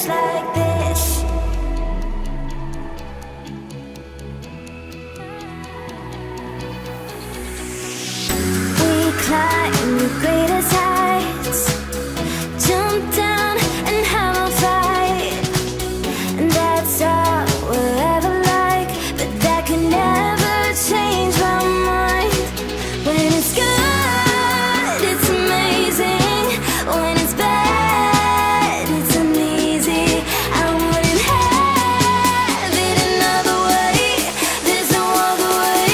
hurts like this. We climb the greatest heights, jump down and have a fight, and that's all we'll ever like. But that can never change my mind. When it's good, it's amazing. When it's bad, it's uneasy. I wouldn't have it another way. There's no other way.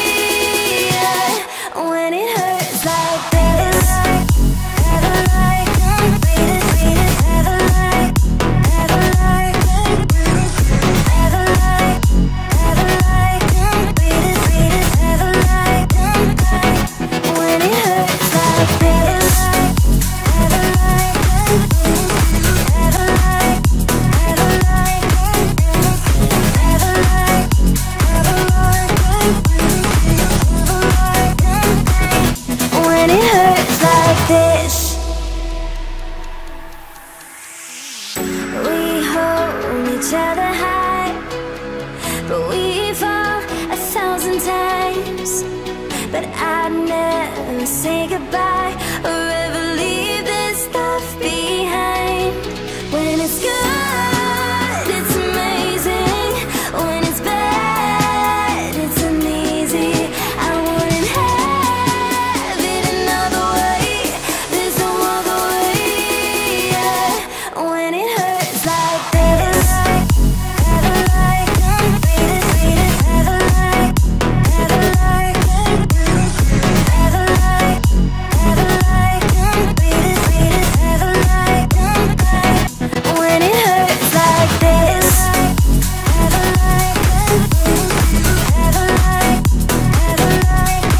When it hurts like this, ever like, ever like, ever like, ever like, ever like, ever like. When it hurts like this, ever like, ever like, ever like, ever like, ever like. When it hurts like this, we hold each other high, but we fall 1,000 times. But I'd never say goodbye or ever leave this stuff behind. When it's good, it's amazing. When it's bad, it's uneasy. I wouldn't have it another way. There's no other way. When it hurts like this, ever like, ever like, ever like, ever like, ever like, ever like. When it hurts like this, ever like, ever like, ever like,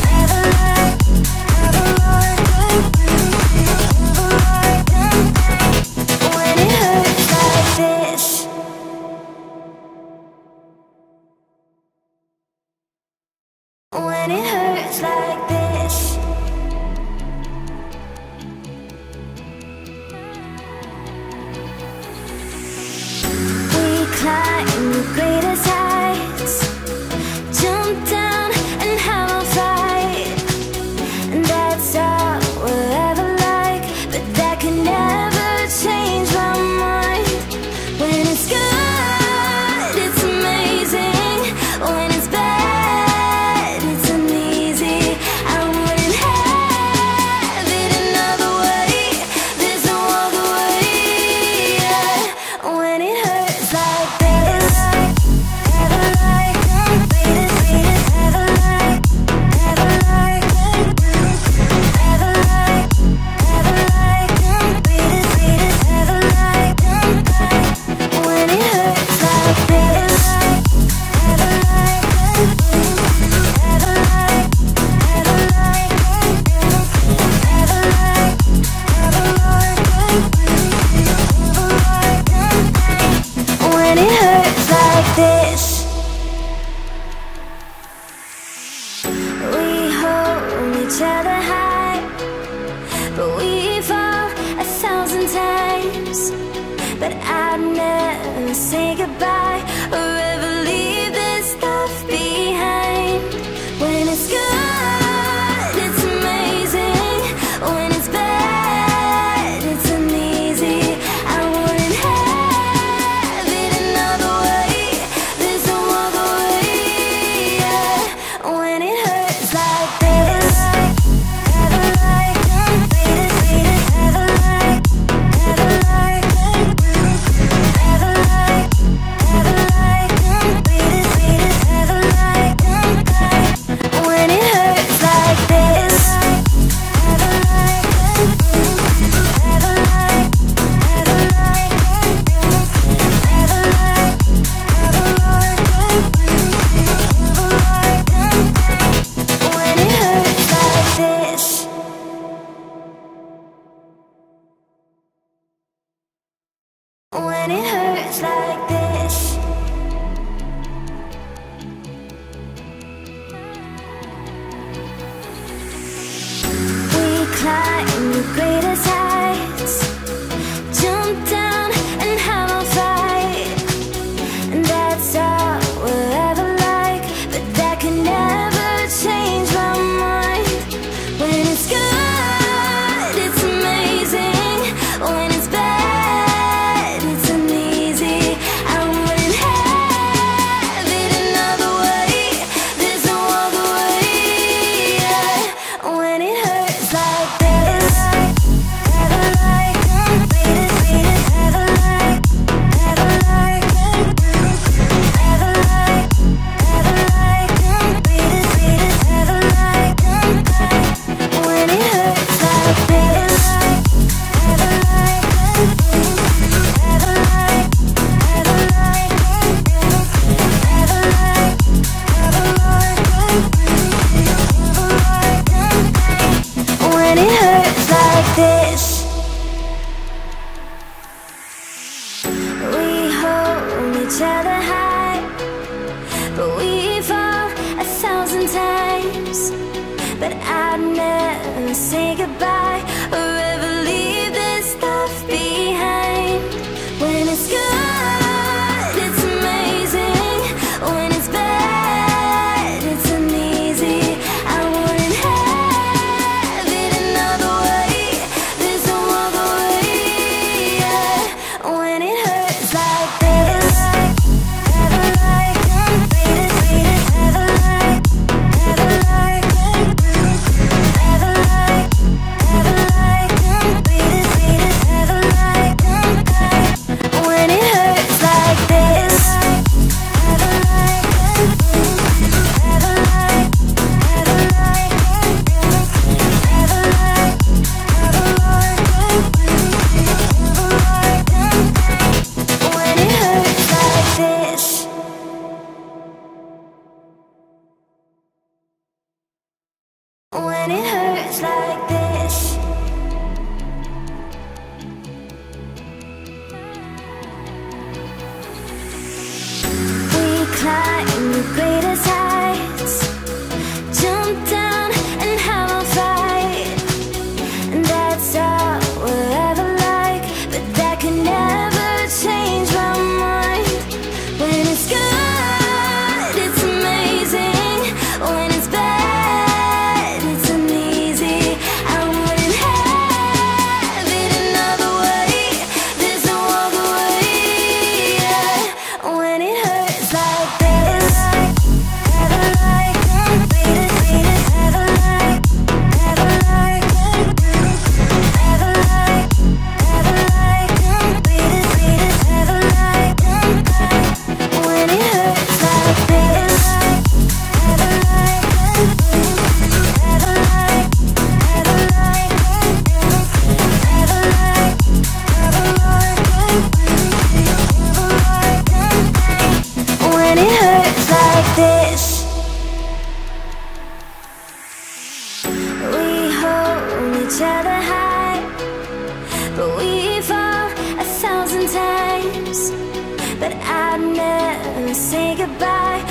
ever like, ever like. When it hurts like this. When it hurts like this. We climb the greatest heights, jump down and have a fight, and that's all we'll ever like. But that can never change my mind. When it's good, it's amazing. When it's bad, it's uneasy. I wouldn't have it another way. There's no other way. When it hurts like this, ever like, ever like, ever like, ever like, ever like, ever like. When it hurts like this, ever like, ever like, ever like, ever like, ever like. When it hurts like this, we hold each other high, but we fall 1,000 times. But I'd never say goodbye or ever leave this stuff behind. When it's good, it's amazing. When it's bad, it's uneasy. I wouldn't have it another way. There's no other way. When it hurts like this, ever like, ever like, ever like, ever like, ever like, ever like. When it hurts like this, ever like, ever like, ever like, ever like, ever like. When it hurts like this. When it hurts like this. We climb the greatest heights, jump down each other high, but we fall 1,000 times. But I'd never say goodbye or ever leave this stuff behind. When it's good, it's amazing. When it's bad, it's uneasy. I wouldn't have it another way. There's no other way. When it hurts like this, ever like, ever like, ever like, ever like, ever like, ever like, when it hurts like this, ever like, ever like, ever like, ever like, ever like, when it hurts like this. When it hurts like this. We climb the greatest heights, jump down and have a fight. And that's all we'll ever like, but that can never change my mind. When it's good, it's amazing. When it's bad, it's uneasy. I wouldn't have it another way. There's no other way. When it hurts like this, ever like, ever like, ever like, ever like, ever like, ever like, when it hurts like this, ever like, ever like, ever like, ever like, when it hurts like this. We hold each other high, but we fall 1,000 times. But I'd never say goodbye